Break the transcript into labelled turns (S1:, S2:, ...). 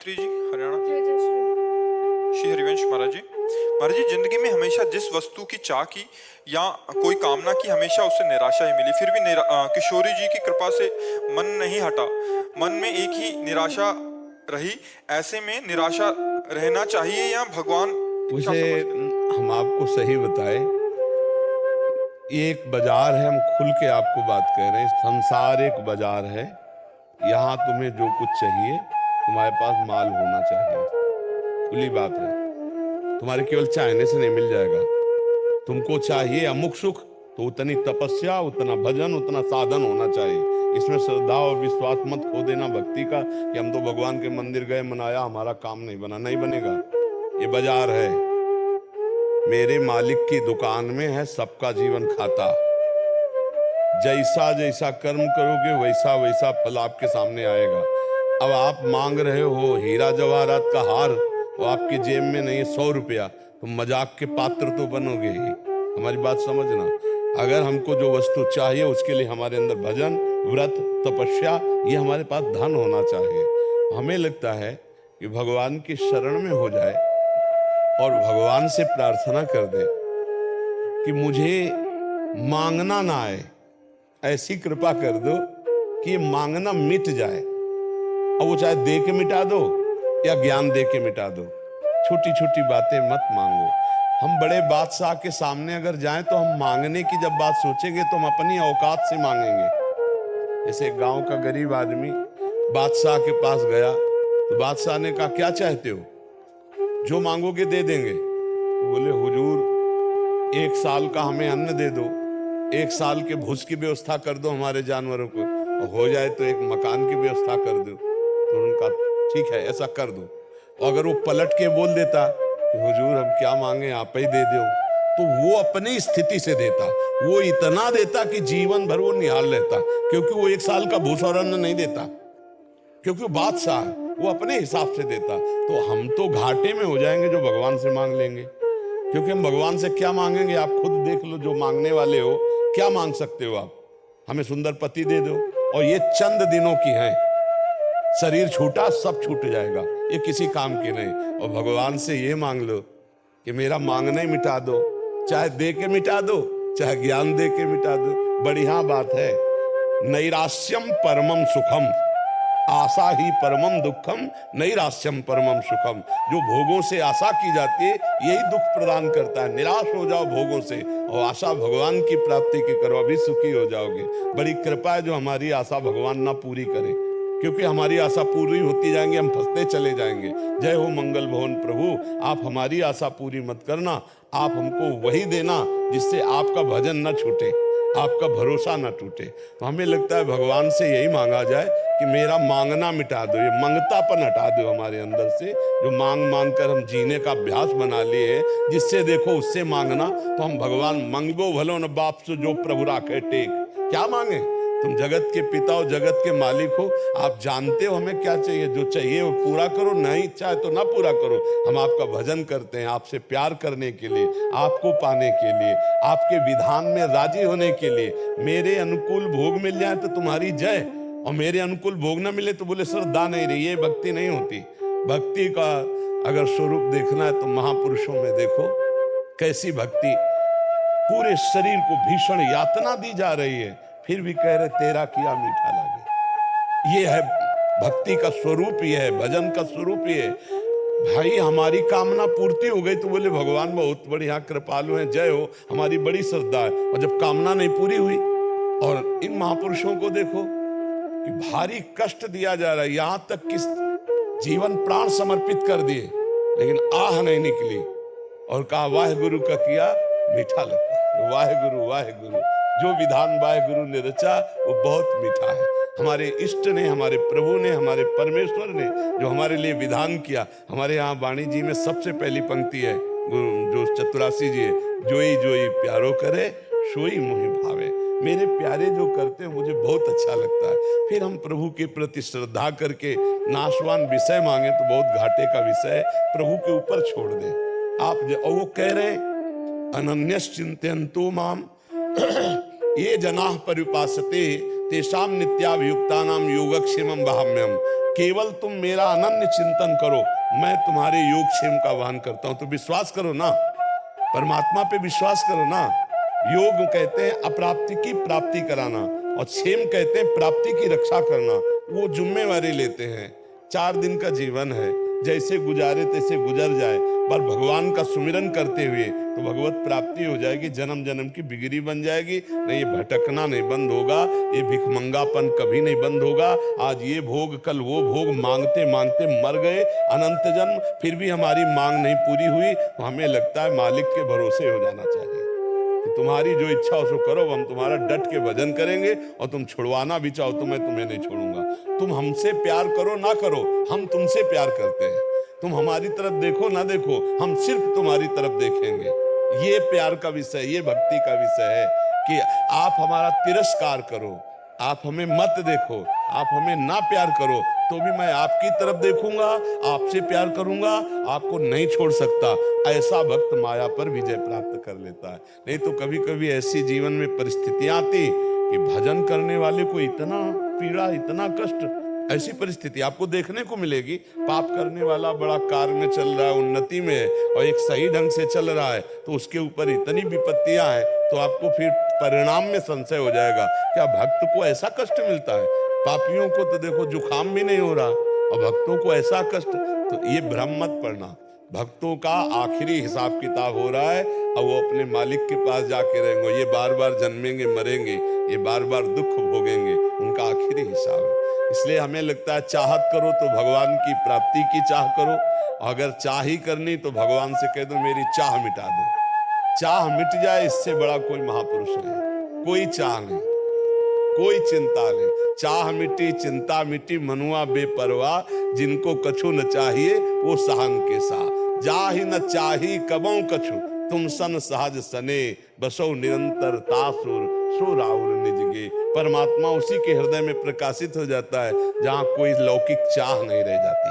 S1: श्री जी हरियाणा।
S2: जय जय श्री।
S1: श्री हरिवंश महाराज जी। महाराज जी, जिंदगी में हमेशा जिस वस्तु की चाह की या कोई कामना की, हमेशा उससे निराशा ही मिली। फिर भी किशोरी जी की कृपा से मन नहीं हटा, मन में एक ही निराशा रही। ऐसे में निराशा रहना चाहिए या भगवान इच्छा
S3: उसे
S1: समझते हैं?
S3: हम आपको सही बताएं, ये एक बाजार है। हम खुल के आपको बात कह रहे हैं, संसार एक बाजार है। यहाँ तुम्हें जो कुछ चाहिए, तुम्हारे पास माल होना चाहिए। खुली बात है, तुम्हारे केवल चाहने से नहीं मिल जाएगा। तुमको चाहिए अमुक सुख, तो उतनी तपस्या, उतना भजन, उतना साधन होना चाहिए। इसमें श्रद्धा और विश्वास मत खो देना भक्ति का कि हम तो भगवान के मंदिर गए, मनाया, हमारा काम नहीं बना। नहीं बनेगा। ये बाजार है, मेरे मालिक की दुकान में है सबका जीवन खाता। जैसा जैसा कर्म करोगे वैसा वैसा फल आपके सामने आएगा। अब आप मांग रहे हो हीरा जवाहरात का हार, वो आपके जेब में नहीं है 100 रुपया, तो मजाक के पात्र तो बनोगे ही। हमारी बात समझना। अगर हमको जो वस्तु चाहिए उसके लिए हमारे अंदर भजन, व्रत, तपस्या, ये हमारे पास धन होना चाहिए। हमें लगता है कि भगवान की शरण में हो जाए और भगवान से प्रार्थना कर दे कि मुझे मांगना ना आए, ऐसी कृपा कर दो कि मांगना मिट जाए। और वो चाहे दे के मिटा दो या ज्ञान दे के मिटा दो। छोटी छोटी बातें मत मांगो। हम बड़े बादशाह के सामने अगर जाएं तो हम मांगने की जब बात सोचेंगे तो हम अपनी औकात से मांगेंगे। जैसे एक गांव का गरीब आदमी बादशाह के पास गया, तो बादशाह ने कहा क्या चाहते हो? जो मांगोगे दे देंगे। तो बोले हुजूर 1 साल का हमें अन्न दे दो, 1 साल के भूस की व्यवस्था कर दो हमारे जानवरों को, और हो जाए तो एक मकान की व्यवस्था कर दो। तो उनका ठीक है, ऐसा कर दो। और अगर वो पलट के बोल देता कि हुजूर हम क्या मांगे, आप ही दे दो, तो वो अपनी स्थिति से देता। वो इतना देता कि जीवन भर वो निहाल रहता, क्योंकि वो 1 साल का भूस और अन्न नहीं देता, क्योंकि वो बादशाह है, वो अपने हिसाब से देता। तो हम तो घाटे में हो जाएंगे जो भगवान से मांग लेंगे। क्योंकि हम भगवान से क्या मांगेंगे? आप खुद देख लो, जो मांगने वाले हो क्या मांग सकते हो आप? हमें सुंदर पति दे दो, और ये चंद दिनों की हैं। शरीर छूटा सब छूट जाएगा, ये किसी काम की नहीं। और भगवान से ये मांग लो कि मेरा मांगना ही मिटा दो, चाहे दे के मिटा दो, चाहे ज्ञान दे के मिटा दो। बढ़िया बात है। नैराश्यम परमम सुखम, आशा ही परमम दुखम, नैराश्यम परमम सुखम। जो भोगों से आशा की जाती है यही दुख प्रदान करता है। निराश हो जाओ भोगों से और आशा भगवान की प्राप्ति की करो, अभी सुखी हो जाओगे। बड़ी कृपा है जो हमारी आशा भगवान ना पूरी करे, क्योंकि हमारी आशा पूरी होती जाएंगी, हम फंसते चले जाएंगे। जय हो मंगल भवन प्रभु, आप हमारी आशा पूरी मत करना, आप हमको वही देना जिससे आपका भजन न छूटे, आपका भरोसा न टूटे। तो हमें लगता है भगवान से यही मांगा जाए कि मेरा मांगना मिटा दो, ये मंगतापन हटा दो हमारे अंदर से, जो मांग मांग कर हम जीने का अभ्यास बना लिए, जिससे देखो उससे मांगना। तो हम भगवान मंगो भलो न बाप से जो प्रभु राखे टेक। क्या मांगे? तुम जगत के पिता हो, जगत के मालिक हो, आप जानते हो हमें क्या चाहिए। जो चाहिए वो पूरा करो, नहीं इच्छा है तो ना पूरा करो। हम आपका भजन करते हैं आपसे प्यार करने के लिए, आपको पाने के लिए, आपके विधान में राजी होने के लिए। मेरे अनुकूल भोग मिल जाए तो तुम्हारी जय, और मेरे अनुकूल भोग ना मिले तो बोले श्रद्धा नहीं रही। ये भक्ति नहीं होती। भक्ति का अगर स्वरूप देखना है तो महापुरुषों में देखो कैसी भक्ति। पूरे शरीर को भीषण यातना दी जा रही है, फिर भी कह रहे तेरा किया मीठा लगे। ये है भक्ति का स्वरूप, ये है भजन का स्वरूप। ये भाई हमारी कामना पूर्ति हो गई तो बोले भगवान बहुत बढ़िया कृपालु हैं, जय हो, हमारी बड़ी श्रद्धा है। और जब कामना नहीं पूरी हुई, और इन महापुरुषों को देखो कि भारी कष्ट दिया जा रहा है, यहां तक कि जीवन प्राण समर्पित कर दिए, लेकिन आह नहीं निकली, और कहा वाहे गुरु का किया मीठा लगता। वाहे गुरु, जो विधान वाहे गुरु ने रचा वो बहुत मीठा है। हमारे इष्ट ने, हमारे प्रभु ने, हमारे परमेश्वर ने जो हमारे लिए विधान किया। हमारे यहाँ वाणी जी में सबसे पहली पंक्ति है, जो चतुरासी जी है, जोई जोई प्यारो करे सोई मोहि भावे। मेरे प्यारे जो करते हैं मुझे बहुत अच्छा लगता है। फिर हम प्रभु के प्रति श्रद्धा करके नाशवान विषय मांगे तो बहुत घाटे का विषय, प्रभु के ऊपर छोड़ दें आप। और वो कह रहे अनन्यश्चिन्तयन्तु माम ये जनाः पर्युपासते तेषां नित्याभियुक्तानां योगक्षेमं वहाम्यहम्। केवल तुम मेरा अनन्य चिंतन करो, मैं तुम्हारे योगक्षेम का वहन करता हूं। तो विश्वास करो ना, परमात्मा पे विश्वास करो ना। योग कहते हैं अप्राप्ति की प्राप्ति कराना, और क्षेम कहते हैं प्राप्ति की रक्षा करना। वो जिम्मेवारी लेते हैं। 4 दिन का जीवन है, जैसे गुजारे तैसे गुजर जाए, पर भगवान का सुमिरन करते हुए तो भगवत प्राप्ति हो जाएगी, जन्म जन्म की बिगड़ी बन जाएगी। नहीं, ये भटकना नहीं बंद होगा, ये भिखमंगापन कभी नहीं बंद होगा। आज ये भोग कल वो भोग, मांगते मांगते मर गए अनंत जन्म, फिर भी हमारी मांग नहीं पूरी हुई। तो हमें लगता है मालिक के भरोसे हो जाना चाहिए कि तुम्हारी जो इच्छा हो सो करो, हम तुम्हारा डट के भजन करेंगे, और तुम छुड़वाना भी चाहो तो मैं तुम्हें नहीं छोड़ूंगा। तुम हमसे प्यार करो ना करो, हम तुमसे प्यार करते हैं। तुम हमारी तरफ देखो ना देखो, हम सिर्फ तुम्हारी तरफ देखेंगे। ये प्यार का विषय, ये भक्ति का विषय है कि आप हमारा तिरस्कार करो, आप हमें मत देखो, आप हमें ना प्यार करो, तो भी मैं आपकी तरफ देखूंगा, आपसे प्यार करूंगा, आपको नहीं छोड़ सकता। ऐसा भक्त माया पर विजय प्राप्त कर लेता है। नहीं तो कभी कभी ऐसी जीवन में परिस्थितियां आती कि भजन करने वाले को इतना पीड़ा, इतना कष्ट, ऐसी परिस्थिति आपको देखने को मिलेगी। पाप करने वाला बड़ा कार में चल रहा है, उन्नति में है, और एक सही ढंग से चल रहा है, तो उसके ऊपर इतनी विपत्तियां हैं, तो आपको फिर परिणाम में संशय हो जाएगा, क्या भक्त को ऐसा कष्ट मिलता है? पापियों को तो देखो जुकाम भी नहीं हो रहा, और भक्तों को ऐसा कष्ट। तो ये भ्रम मत पड़ना, भक्तों का आखिरी हिसाब किताब हो रहा है, और वो अपने मालिक के पास जाके रहेंगे। ये बार बार जन्मेंगे मरेंगे, ये बार बार दुख भोगेंगे, उनका आखिरी हिसाब है। इसलिए हमें लगता है चाहत करो तो भगवान की प्राप्ति की चाह करो, अगर चाह ही करनी तो भगवान से कह दो मेरी चाह मिटा दो। चाह मिट जाए, इससे बड़ा कोई महापुरुष नहीं। कोई चाह नहीं, कोई चिंता नहीं, चाह मिटी चिंता मिटी, मनुआ बेपरवाह, जिनको कछु न चाहिए वो सहन के सा। जाहि न चाही कबों कछु, तुम सन सहज सने, बसो निरंतर तासुर सो राउर निजगे। परमात्मा उसी के हृदय में प्रकाशित हो जाता है जहां कोई लौकिक चाह नहीं रह जाती।